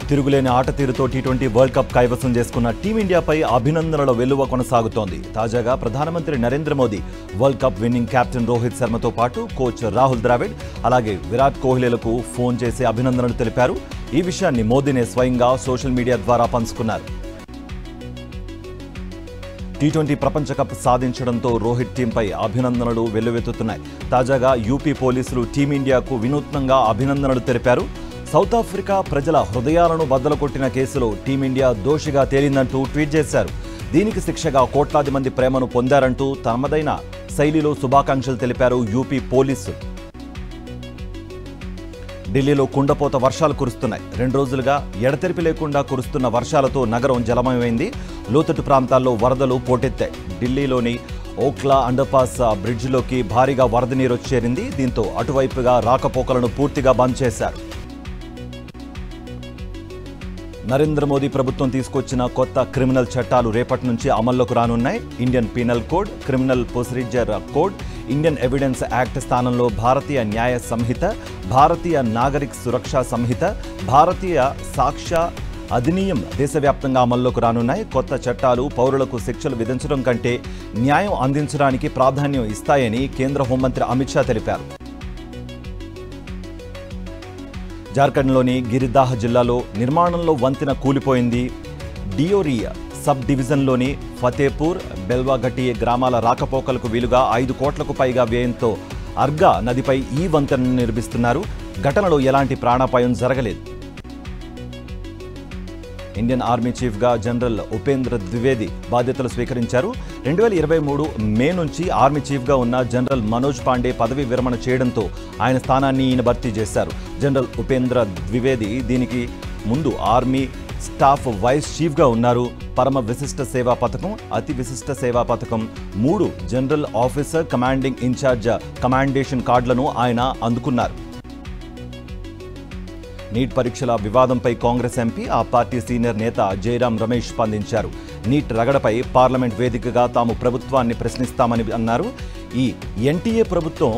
తిరుగులేని ఆట తీరుతో టీ20 వరల్డ్ కప్ కైవసం చేసుకున్న టీమిండియాపై అభినందనల వెల్లువ కొనసాగుతోంది. తాజాగా ప్రధానమంత్రి Narendra Modi world cup winning captain Rohit శర్మతో పాటు కోచ్ రాహుల్ ద్రావిడ్ అలాగే విరాట్ కోహ్లీలకు ఫోన్ చేసి అభినందనలు తెలిపారు. ఈ విషయాన్ని మోదీనే స్వయంగా సోషల్ మీడియా ద్వారా పంచుకున్నారు. టీ20 ప్రపంచ కప్ సాధించడంతో రోహిత్ టీంపై అభినందనలు వెల్లువెత్తుతున్నాయి. తాజాగా యూపీ పోలీసులు టీమిండియాకు వినూత్నంగా అభినందనలు తెలిపారు. సౌత్ ఆఫ్రికా ప్రజల హృదయాలను బద్దలుకొట్టిన కేసులో టీమిండియా దోషిగా తేలిందంటూ ట్వీట్ చేశారు. దీనికి శిక్షగా కోట్లాది మంది ప్రేమను పొందారంటూ తమదైన శైలిలో శుభాకాంక్షలు తెలిపారు యూపీ పోలీసులు. ఢిల్లీలో కుండపోత వర్షాలు కురుస్తున్నాయి. 2 రోజులుగా ఎడతెరిపి లేకుండా కురుస్తున్న వర్షాలతో నగరం జలమయమైంది. లోతట్టు ప్రాంతాల్లో వరదలు పోటెత్తాయి. ఢిల్లీలోని ఓఖ్లా అండర్పాస్ బ్రిడ్జిలోకి భారీగా వరద నీరు చేరింది. దీంతో అటువైపుగా రాకపోకలను పూర్తిగా బంద్ చేశారు. నరేంద్ర మోదీ ప్రభుత్వం తీసుకొచ్చిన కొత్త క్రిమినల్ చట్టాలు రేపటి నుంచి అమల్లోకి రానున్నాయి. Indian penal code, criminal procedure code, Indian evidence act స్థానంలో భారతీయ న్యాయ సంహిత, భారతీయ నాగరిక సురక్షా సంహిత, భారతీయ సాక్ష్య అధినియం దేశవ్యాప్తంగా అమల్లోకి రానున్నాయి. కొత్త చట్టాలు పౌరులకు శిక్షలు విధించడం కంటే న్యాయం అందించడానికి ప్రాధాన్యం ఇస్తాయని కేంద్ర హోంమంత్రి అమిత్ షా తెలిపారు. జార్ఖండ్లోని గిరిదాహ్ జిల్లాలో నిర్మాణంలో వంతెన కూలిపోయింది. డియోరియా సబ్ డివిజన్లోని ఫతేపూర్, బెల్వాఘటి గ్రామాల రాకపోకలకు వీలుగా 5 కోట్లకు పైగా వ్యయంతో అర్గా నదిపై ఈ వంతెనను నిర్మిస్తున్నారు. ఘటనలో ఎలాంటి ప్రాణాపాయం జరగలేదు. ఇండియన్ ఆర్మీ చీఫ్గా జనరల్ ఉపేంద్ర ద్వివేది బాధ్యతలు స్వీకరించారు. 2023 మే నుంచి ఆర్మీ చీఫ్గా ఉన్న జనరల్ మనోజ్ పాండే పదవి విరమణ చేయడంతో ఆయన స్థానాన్ని ఈయన భర్తీ చేశారు. జనరల్ ఉపేంద్ర ద్వివేది దీనికి ముందు ఆర్మీ స్టాఫ్ వైస్ చీఫ్గా ఉన్నారు. పరమ విశిష్ట సేవా పథకం, అతి విశిష్ట సేవా పథకం, 3 general officer commanding in charge commendation కార్డులను ఆయన అందుకున్నారు. నీట్ పరీక్షల వివాదంపై కాంగ్రెస్ ఎంపీ, ఆ పార్టీ సీనియర్ నేత జైరాం రమేష్ స్పందించారు. నీట్ రగడపై పార్లమెంట్ వేదికగా తాము ప్రభుత్వాన్ని ప్రశ్నిస్తామని అన్నారు. ఈ ఎన్టీఏ ప్రభుత్వం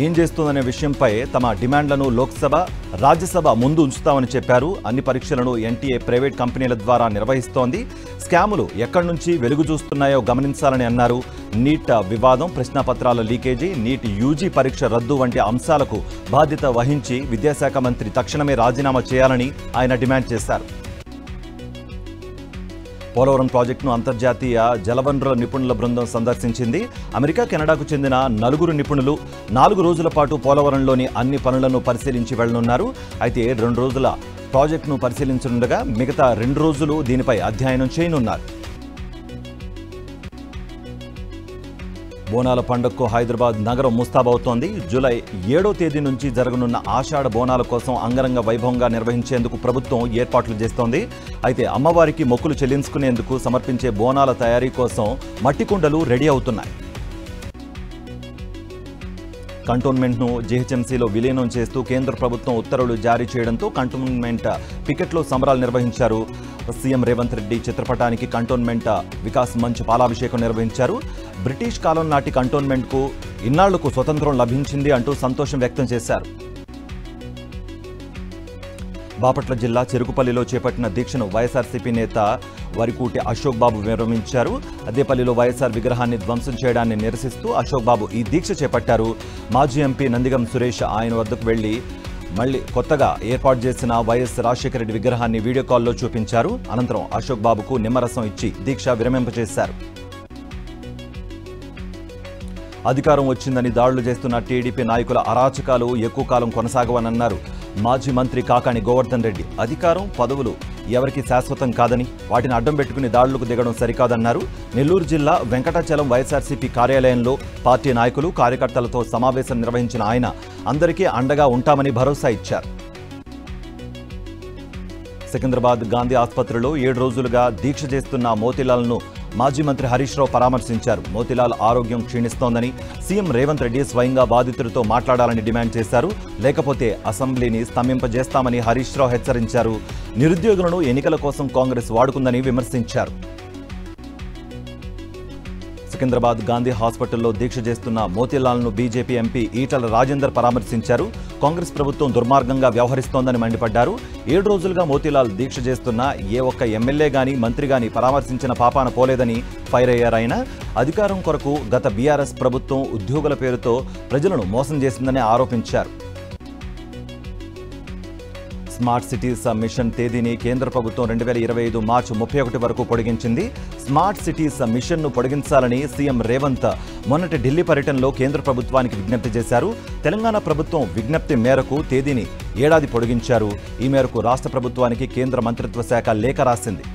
ఏం చేస్తుందనే విషయంపై తమ డిమాండ్లను లోక్సభ, రాజ్యసభ ముందు ఉంచుతామని చెప్పారు. అన్ని పరీక్షలను ఎన్టీఏ ప్రైవేట్ కంపెనీల ద్వారా నిర్వహిస్తోంది. స్కాములు ఎక్కడి నుంచి వెలుగు చూస్తున్నాయో గమనించాలని అన్నారు. నీట్ వివాదం, ప్రశ్నాపత్రాల లీకేజీ, నీట్ యూజీ పరీక్ష రద్దు వంటి అంశాలకు బాధ్యత వహించి విద్యాశాఖ మంత్రి తక్షణమే రాజీనామా చేయాలని ఆయన డిమాండ్ చేశారు. పోలవరం ప్రాజెక్టును అంతర్జాతీయ జలవనరుల నిపుణుల బృందం సందర్శించింది. అమెరికా, కెనడాకు చెందిన 4 నిపుణులు 4 రోజుల పాటు పోలవరంలోని అన్ని పనులను పరిశీలించి వెళ్లనున్నారు. అయితే 2 రోజుల ప్రాజెక్టును పరిశీలించనుండగా మిగతా 2 రోజులు దీనిపై అధ్యయనం చేయనున్నారు. బోనాల పండుగకు హైదరాబాద్ నగరం ముస్తాబవుతోంది. జూలై 7వ తేదీ నుంచి జరగనున్న ఆషాఢ బోనాల కోసం అంగరంగ వైభవంగా నిర్వహించేందుకు ప్రభుత్వం ఏర్పాట్లు చేస్తోంది. అయితే అమ్మవారికి మొక్కులు చెల్లించుకునేందుకు సమర్పించే బోనాల తయారీ కోసం మట్టి కుండలు రెడీ అవుతున్నాయి. కంటోన్మెంట్ను జీహెచ్ఎంసీలో విలీనం చేస్తూ కేంద్ర ప్రభుత్వం ఉత్తర్వులు జారీ చేయడంతో కంటోన్మెంట్ పికెట్లో సంబరాలు నిర్వహించారు. సీఎం రేవంత్ రెడ్డి చిత్రపటానికి కంటోన్మెంట్ వికాస్ మంచ్ పాలాభిషేకం నిర్వహించారు. బ్రిటిష్ కాలం నాటి కంటోన్మెంట్కు ఇన్నాళ్లకు స్వతంత్రం లభించింది అంటూ సంతోషం వ్యక్తం చేశారు. బాపట్ల జిల్లా చెరుకుపల్లిలో చేపట్టిన దీక్షను వైఎస్ఆర్సీపీ నేత వరికూటి అశోక్ బాబు విరమించారు. అదేపల్లిలో వైఎస్ఆర్ విగ్రహాన్ని ధ్వంసం చేయడాన్ని నిరసిస్తూ అశోక్ బాబు ఈ దీక్ష చేపట్టారు. మాజీ ఎంపీ నందిగం సురేష్ ఆయన వద్దకు వెళ్లి మళ్లీ కొత్తగా ఏర్పాటు చేసిన వైఎస్ రాజశేఖర రెడ్డి విగ్రహాన్ని వీడియో కాల్లో చూపించారు. అనంతరం అశోక్ బాబుకు నిమ్మరసం ఇచ్చి దీక్ష విరమింపచేశారు. అధికారం వచ్చిందని దాడులు చేస్తున్న టీడీపీ నాయకుల అరాచకాలు ఎక్కువ కాలం కొనసాగవనన్నారు మాజీ మంత్రి కాకాణి గోవర్ధన్ రెడ్డి. అధికారం, పదవులు ఎవరికి శాశ్వతం కాదని వాటిని అడ్డం పెట్టుకుని దాడులకు దిగడం సరికాదన్నారు. నెల్లూరు జిల్లా వెంకటాచలం వైఎస్ఆర్సీపీ కార్యాలయంలో పార్టీ నాయకులు, కార్యకర్తలతో సమావేశం నిర్వహించిన ఆయన అందరికీ అండగా ఉంటామని భరోసా ఇచ్చారు. సికింద్రాబాద్ గాంధీ ఆసుపత్రిలో 7 రోజులుగా దీక్ష చేస్తున్న మోతీలాల్ను మాజీ మంత్రి హరీష్ రావు పరామర్శించారు. మోతీలాల్ ఆరోగ్యం క్షీణిస్తోందని, సీఎం రేవంత్ రెడ్డి స్వయంగా బాధితులతో మాట్లాడాలని డిమాండ్ చేశారు. లేకపోతే అసెంబ్లీని స్తంభింపజేస్తామని హరీష్ రావు హెచ్చరించారు. నిరుద్యోగులను ఎన్నికల కోసం కాంగ్రెస్ వాడుకుందని విమర్శించారు. సికింద్రాబాద్ గాంధీ హాస్పిటల్లో దీక్ష చేస్తున్న మోతీలాల్ను బీజేపీ ఎంపీ ఈటల రాజేందర్ పరామర్శించారు. కాంగ్రెస్ ప్రభుత్వం దుర్మార్గంగా వ్యవహరిస్తోందని మండిపడ్డారు. 7 రోజులుగా మోతీలాల్ దీక్ష చేస్తున్న ఏ ఒక్క ఎమ్మెల్యే గాని మంత్రి గాని పరామర్శించిన పాపాన పోలేదని ఫైర్ అయ్యారాయన. అధికారం కొరకు గత బీఆర్ఎస్ ప్రభుత్వం ఉద్యోగుల పేరుతో ప్రజలను మోసం చేసిందని ఆరోపించారు. స్మార్ట్ సిటీస్ మిషన్ తేదీని కేంద్ర ప్రభుత్వం 2025 మార్చి 31 వరకు పొడిగించింది. స్మార్ట్ సిటీస్ మిషన్ను పొడిగించాలని సీఎం రేవంత్ మొన్నటి ఢిల్లీ పర్యటనలో కేంద్ర ప్రభుత్వానికి విజ్ఞప్తి చేశారు. తెలంగాణ ప్రభుత్వం విజ్ఞప్తి మేరకు తేదీని ఏడాది పొడిగించారు. ఈ మేరకు రాష్ట్ర ప్రభుత్వానికి కేంద్ర మంత్రిత్వ శాఖ లేఖ రాసింది.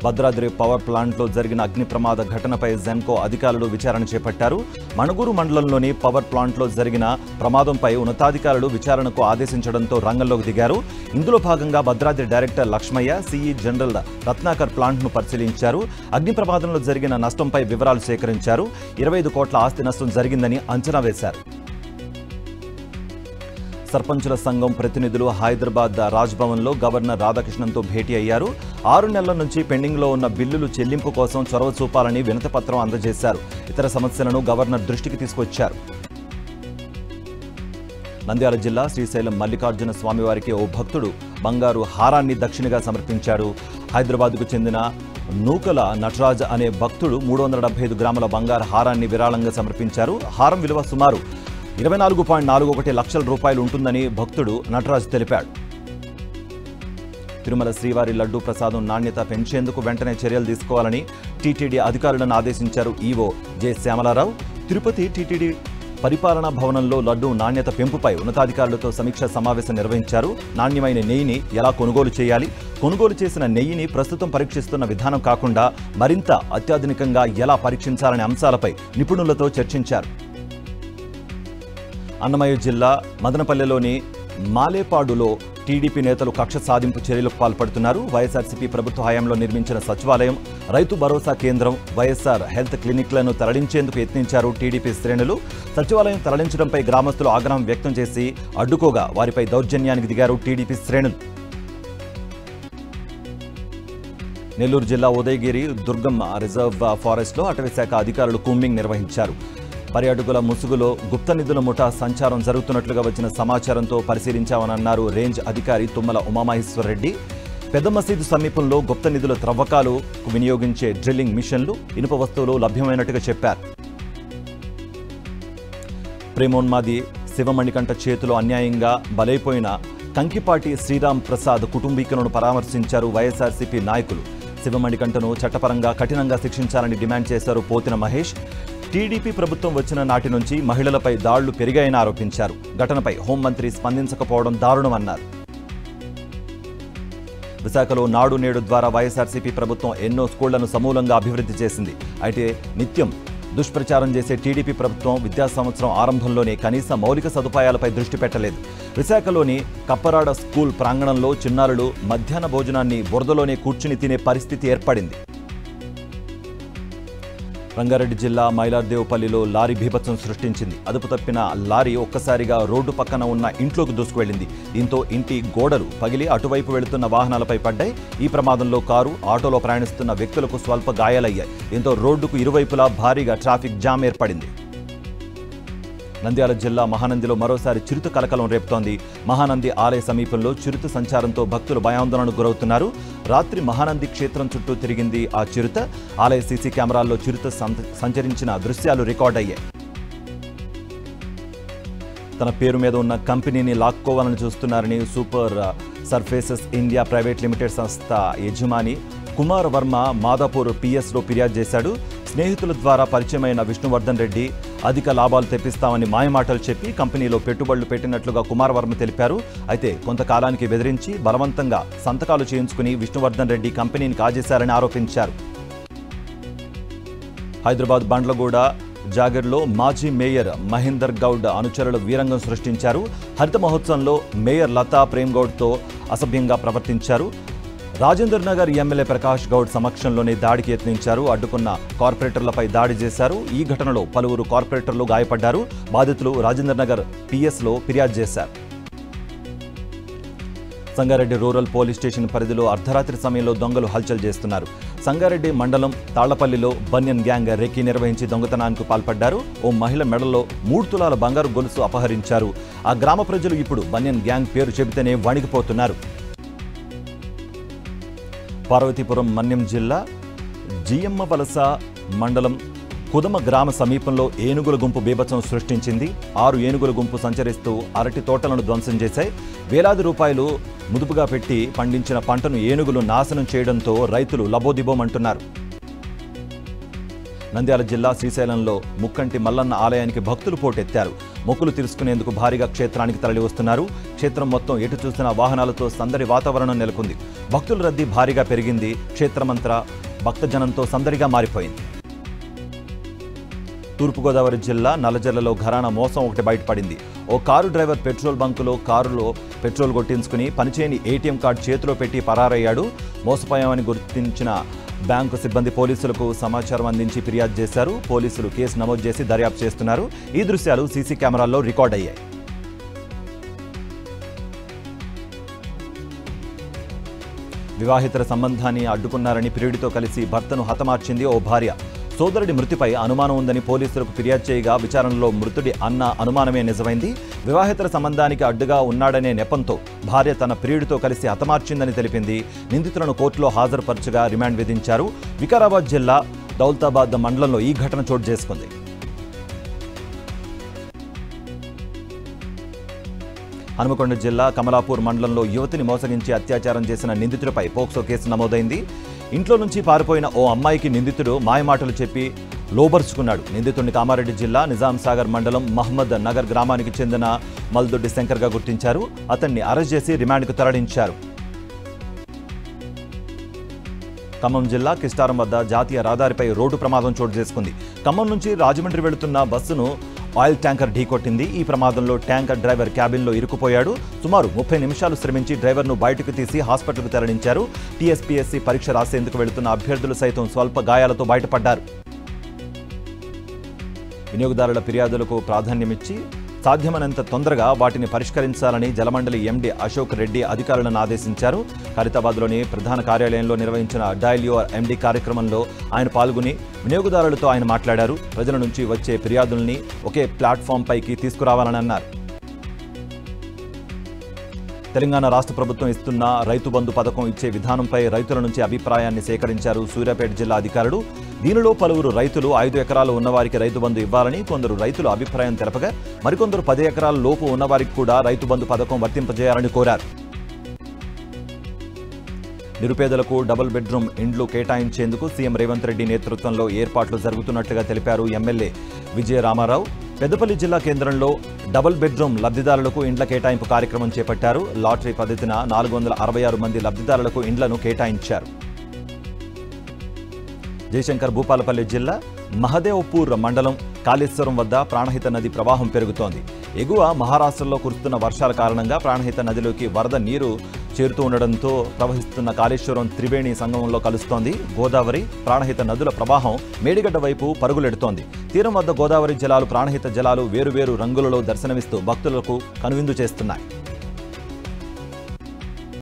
భద్రాద్రి పవర్ ప్లాంట్లో జరిగిన అగ్ని ప్రమాద ఘటనపై జెన్కో అధికారులు విచారణ చేపట్టారు. మణుగూరు మండలంలోని పవర్ ప్లాంట్లో జరిగిన ప్రమాదంపై ఉన్నతాధికారులు విచారణకు ఆదేశించడంతో రంగంలోకి దిగారు. ఇందులో భాగంగా Bhadradri director Lakshmaiah, CE general Ratnakar ప్లాంట్ను పరిశీలించారు. అగ్ని ప్రమాదంలో జరిగిన నష్టంపై వివరాలు సేకరించారు. 25 కోట్ల ఆస్తి నష్టం జరిగిందని అంచనా వేశారు. సర్పంచుల సంఘం ప్రతినిధులు హైదరాబాద్ రాజ్భవన్లో గవర్నర్ రాధాకృష్ణన్తో భేటీ అయ్యారు. 6 నెలల నుంచి పెండింగ్లో ఉన్న బిల్లులు చెల్లింపు కోసం చొరవ చూపాలని వినతిపత్రం అందజేశారు. ఇతర సమస్యలను గవర్నర్ దృష్టికి తీసుకొచ్చారు. నంద్యాల జిల్లా శ్రీశైలం మల్లికార్జున స్వామివారికి ఓ భక్తుడు బంగారు హారాన్ని దక్షిణగా సమర్పించాడు. హైదరాబాద్కు చెందిన నూకల నటరాజ్ అనే భక్తుడు 375 గ్రాముల బంగారు హారాన్ని విరాళంగా సమర్పించారు. హారం విలువ సుమారు 24.41 లక్షల రూపాయలు ఉంటుందని భక్తుడు నటరాజ్ తెలిపాడు. తిరుమల శ్రీవారి లడ్డూ ప్రసాదం నాణ్యత పెంచేందుకు వెంటనే చర్యలు తీసుకోవాలని టీటీడీ అధికారులను ఆదేశించారు EO J Shyamala Rao. Tirupati TTD పరిపాలనా భవనంలో లడ్డూ నాణ్యత పెంపుపై ఉన్నతాధికారులతో సమీక్షా సమావేశం నిర్వహించారు. నాణ్యమైన నెయ్యిని ఎలా కొనుగోలు చేయాలి, కొనుగోలు చేసిన నెయ్యిని ప్రస్తుతం పరీక్షిస్తున్న విధానం కాకుండా మరింత అత్యాధునికంగా ఎలా పరీక్షించాలనే అంశాలపై నిపుణులతో చర్చించారు. అన్నమయ్య జిల్లా మదనపల్లెలోని మాలేపాడులో టీడీపీ నేతలు కక్ష సాధింపు చర్యలకు పాల్పడుతున్నారు. వైఎస్ఆర్సీపీ ప్రభుత్వ హయాంలో నిర్మించిన సచివాలయం, రైతు భరోసా కేంద్రం, వైఎస్ఆర్ హెల్త్ క్లినిక్లను తరలించేందుకు యత్నించారు టీడీపీ శ్రేణులు. సచివాలయం తరలించడంపై గ్రామస్తులు ఆగ్రహం వ్యక్తం చేసి అడ్డుకోగా వారిపై దౌర్జన్యానికి దిగారు టీడీపీ శ్రేణులు. నెల్లూరు జిల్లా ఉదయగిరి దుర్గం రిజర్వ్ ఫారెస్ట్లో అటవీశాఖ అధికారులు కూంబింగ్ నిర్వహించారు. పర్యాటకుల ముసుగులో గుప్త నిధుల ముఠా సంచారం జరుగుతున్నట్లుగా వచ్చిన సమాచారంతో పరిశీలించామన్నారు రేంజ్ అధికారి తుమ్మల ఉమామహేశ్వరరెడ్డి. పెద్ద మసీదు సమీపంలో గుప్త నిధుల త్రవ్వకాలకు వినియోగించే డ్రిల్లింగ్ మిషన్లు, ఇనుప వస్తువులు లభ్యమైనట్టుగా చెప్పారు. ప్రేమోన్మాది శివమణికంఠ చేతిలో అన్యాయంగా బలైపోయిన కంకిపాటి శ్రీరామ్ ప్రసాద్ కుటుంబీకులను పరామర్శించారు వైఎస్ఆర్సీపీ నాయకులు. శివమణికంఠను చట్టపరంగా కఠినంగా శిక్షించాలని డిమాండ్ చేశారు పోతిన మహేష్. టీడీపీ ప్రభుత్వం వచ్చిన నాటి నుంచి మహిళలపై దాడులు పెరిగాయని ఆరోపించారు. ఘటనపై హోంమంత్రి స్పందించకపోవడం దారుణమన్నారు. విశాఖలో నాడు నేడు ద్వారా వైఎస్ఆర్సీపీ ప్రభుత్వం ఎన్నో స్కూళ్లను సమూలంగా అభివృద్ధి చేసింది. అయితే నిత్యం దుష్ప్రచారం చేసే టీడీపీ ప్రభుత్వం విద్యా సంవత్సరం ఆరంభంలోనే కనీస మౌలిక సదుపాయాలపై దృష్టి పెట్టలేదు. విశాఖలోని కప్పరాడ స్కూల్ ప్రాంగణంలో చిన్నారులు మధ్యాహ్న భోజనాన్ని బురదలోనే కూర్చుని తినే పరిస్థితి ఏర్పడింది. రంగారెడ్డి జిల్లా మైలార్దేవుపల్లిలో లారీ బీభత్సం సృష్టించింది. అదుపు తప్పిన లారీ ఒక్కసారిగా రోడ్డు పక్కన ఉన్న ఇంట్లోకి దూసుకువెళ్లింది. దీంతో ఇంటి గోడలు పగిలి అటువైపు వెళుతున్న వాహనాలపై పడ్డాయి. ఈ ప్రమాదంలో కారు, ఆటోలో ప్రయాణిస్తున్న వ్యక్తులకు స్వల్ప గాయాలయ్యాయి. దీంతో రోడ్డుకు ఇరువైపులా భారీగా ట్రాఫిక్ జామ్ ఏర్పడింది. నంద్యాల జిల్లా మహానందిలో మరోసారి చిరుత కలకలం రేపుతోంది. మహానంది ఆలయ సమీపంలో చిరుత సంచారంతో భక్తులు భయాందోళనకు గురవుతున్నారు. రాత్రి మహానంది క్షేత్రం చుట్టూ తిరిగింది ఆ చిరుత. ఆలయ సీసీ కెమెరాల్లో చిరుత సంచరించిన దృశ్యాలు రికార్డ్ అయ్యాయి. తన పేరు మీద ఉన్న కంపెనీని లాక్కోవాలని చూస్తున్నారని super surfaces India private limited సంస్థ యజమాని కుమార్ వర్మ మాదాపూర్ పిఎస్లో ఫిర్యాదు చేశాడు. స్నేహితుల ద్వారా పరిచయమైన విష్ణువర్ధన్ రెడ్డి అధిక లాభాలు తెప్పిస్తామని మాయమాటలు చెప్పి కంపెనీలో పెట్టుబడులు పెట్టినట్లుగా కుమార్ వర్మ తెలిపారు. అయితే కొంతకాలానికి బెదిరించి బలవంతంగా సంతకాలు చేయించుకుని విష్ణువర్ధన్ రెడ్డి కంపెనీని కాజేశారని ఆరోపించారు. హైదరాబాద్ బండ్లగూడ జాగర్లో మాజీ మేయర్ మహేందర్ గౌడ్ అనుచరులు వీరంగం సృష్టించారు. హరిత మహోత్సవంలో మేయర్ లతా ప్రేమ్ గౌడ్తో అసభ్యంగా ప్రవర్తించారు. రాజేందర్ నగర్ ఎమ్మెల్యే ప్రకాష్ గౌడ్ సమక్షంలోనే దాడికి యత్నించారు. అడ్డుకున్న కార్పొరేటర్లపై దాడి చేశారు. ఈ ఘటనలో పలువురు కార్పొరేటర్లు గాయపడ్డారు. బాధితులు రాజేందర్ నగర్ పిఎస్లో ఫిర్యాదు చేశారు. సంగారెడ్డి రూరల్ పోలీస్ స్టేషన్ పరిధిలో అర్ధరాత్రి సమయంలో దొంగలు హల్చల్ చేస్తున్నారు. సంగారెడ్డి మండలం తాళ్లపల్లిలో బన్యన్ గ్యాంగ్ రెక్కి నిర్వహించి దొంగతనానికి పాల్పడ్డారు. ఓ మహిళ మెడలో 3 తులాల బంగారు గొలుసు అపహరించారు. ఆ గ్రామ ప్రజలు ఇప్పుడు బన్యన్ గ్యాంగ్ పేరు చెబితేనే వణికిపోతున్నారు. పార్వతీపురం మన్యం జిల్లా జియమ్మవలస మండలం కుదమ గ్రామ సమీపంలో ఏనుగుల గుంపు బీభత్సం సృష్టించింది. 6 ఏనుగుల గుంపు సంచరిస్తూ అరటి తోటలను ధ్వంసం చేశాయి. వేలాది రూపాయలు ముదుపుగా పెట్టి పండించిన పంటను ఏనుగులు నాశనం చేయడంతో రైతులు లబోదిబోమంటున్నారు. నంద్యాల జిల్లా శ్రీశైలంలో ముక్కంటి మల్లన్న ఆలయానికి భక్తులు పోటెత్తారు. మొక్కులు తీర్చుకునేందుకు భారీగా క్షేత్రానికి తరలివస్తున్నారు. క్షేత్రం మొత్తం ఎటు చూసిన వాహనాలతో సందడి వాతావరణం నెలకొంది. భక్తుల రద్దీ భారీగా పెరిగింది. క్షేత్రమంతా భక్తజనంతో సందడిగా మారిపోయింది. తూర్పుగోదావరి జిల్లా నల్లజర్లలో ఘరానా మోసం ఒకటి బయటపడింది. ఓ కారు డ్రైవర్ పెట్రోల్ బంకులో కారులో పెట్రోల్ కొట్టించుకుని పనిచేయని ఏటీఎం కార్డు చేతిలో పెట్టి పరారయ్యాడు. మోసపోయామని గుర్తించిన బ్యాంకు సిబ్బంది పోలీసులకు సమాచారం అందించి ఫిర్యాదు చేశారు. పోలీసులు కేసు నమోదు చేసి దర్యాప్తు చేస్తున్నారు. ఈ దృశ్యాలు సీసీ కెమెరాల్లో రికార్డ్ అయ్యాయి. వివాహితర సంబంధాన్ని అడ్డుకున్నారని ప్రియుడితో కలిసి భర్తను హతమార్చింది ఓ భార్య. సోదరుడి మృతిపై అనుమానం ఉందని పోలీసులకు ఫిర్యాదు చేయగా విచారణలో మృతుడి అన్న అనుమానమే నిజమైంది. వివాహితర సంబంధానికి అడ్డుగా ఉన్నాడనే నెపంతో భార్య తన ప్రియుడితో కలిసి హతమార్చిందని తెలిపింది. నిందితులను కోర్టులో హాజరుపరచగా రిమాండ్ విధించారు. వికారాబాద్ జిల్లా దౌలతాబాద్ మండలంలో ఈ ఘటన చోటు చేసుకుంది. హనుమకొండ జిల్లా కమలాపూర్ మండలంలో యువతిని మోసగించి అత్యాచారం చేసిన నిందితుడిపై పోక్సో కేసు నమోదైంది. ఇంట్లో నుంచి పారిపోయిన ఓ అమ్మాయికి నిందితుడు మాయమాటలు చెప్పి లోబర్చుకున్నాడు. నిందితుడిని కామారెడ్డి జిల్లా నిజాం సాగర్ మండలం మహమ్మద్ నగర్ గ్రామానికి చెందిన మల్దొడ్డి శంకర్గా గుర్తించారు. అతన్ని అరెస్ట్ చేసి రిమాండ్కు తరలించారు. ఖమ్మం జిల్లా కిస్టారం వద్ద జాతీయ రహదారిపై రోడ్డు ప్రమాదం చోటు చేసుకుంది. ఖమ్మం నుంచి రాజమండ్రి వెళుతున్న బస్సును ఆయిల్ ట్యాంకర్ ఢీకొట్టింది. ఈ ప్రమాదంలో ట్యాంకర్ డ్రైవర్ క్యాబిన్లో ఇరుక్కుపోయాడు. సుమారు 30 నిమిషాలు శ్రమించి డ్రైవర్ను బయటకు తీసి హాస్పిటల్కు తరలించారు. టీఎస్పీఎస్సీ పరీక్ష రాసేందుకు వెళుతున్న అభ్యర్థులు సైతం స్వల్ప గాయాలతో బయటపడ్డారు. వినియోగదారుల ఫిర్యాదులకు ప్రాధాన్యమిచ్చి సాధ్యమైనంత తొందరగా వాటిని పరిష్కరించాలని జలమండలి ఎండీ అశోక్ రెడ్డి అధికారులను ఆదేశించారు. ఖైరతాబాద్లోని ప్రధాన కార్యాలయంలో నిర్వహించిన డయల్ యువర్ ఎండీ కార్యక్రమంలో ఆయన పాల్గొని వినియోగదారులతో ఆయన మాట్లాడారు. ప్రజల నుంచి వచ్చే ఫిర్యాదుల్ని ఒకే ప్లాట్ఫామ్ పైకి తీసుకురావాలని అన్నారు. తెలంగాణ రాష్ట్ర ప్రభుత్వం ఇస్తున్న రైతు బంధు పథకం ఇచ్చే విధానంపై రైతుల నుంచి అభిప్రాయాన్ని సేకరించారు సూర్యాపేట జిల్లా అధికారులు. దీనిలో పలువురు రైతులు 5 ఎకరాలు ఉన్నవారికి రైతు బంధు ఇవ్వాలని, కొందరు రైతులు అభిప్రాయం తెలపగా మరికొందరు 10 ఎకరాల లోపు ఉన్నవారికి కూడా రైతు బంధు పథకం వర్తింపజేయాలని కోరారు. నిరుపేదలకు డబుల్ బెడ్రూమ్ ఇండ్లు కేటాయించేందుకు సీఎం రేవంత్ రెడ్డి నేతృత్వంలో ఏర్పాట్లు జరుగుతున్నట్లుగా తెలిపారు ఎమ్మెల్యే విజయ రామారావు. పెద్దపల్లి జిల్లా కేంద్రంలో డబుల్ బెడ్రూమ్ లబ్ధిదారులకు ఇండ్ల కేటాయింపు కార్యక్రమం చేపట్టారు. లాటరీ పద్ధతిన 466 మంది లబ్ధిదారులకు ఇండ్లను కేటాయించారు. జయశంకర్ భూపాలపల్లి జిల్లా మహదేవ్పూర్ మండలం కాళేశ్వరం వద్ద ప్రాణహిత నది ప్రవాహం పెరుగుతోంది. ఎగువ మహారాష్ట్రలో కురుస్తున్న వర్షాల కారణంగా ప్రాణహిత నదిలోకి వరద నీరు చేరుతూ ఉండడంతో ప్రవహిస్తున్న కాళేశ్వరం త్రివేణి సంగమంలో కలుస్తోంది. గోదావరి, ప్రాణహిత నదుల ప్రవాహం మేడిగడ్డ వైపు పరుగులెడుతోంది. తీరం వద్ద గోదావరి జలాలు, ప్రాణహిత జలాలు వేరువేరు రంగులలో దర్శనమిస్తూ భక్తులకు కనువిందు చేస్తున్నాయి.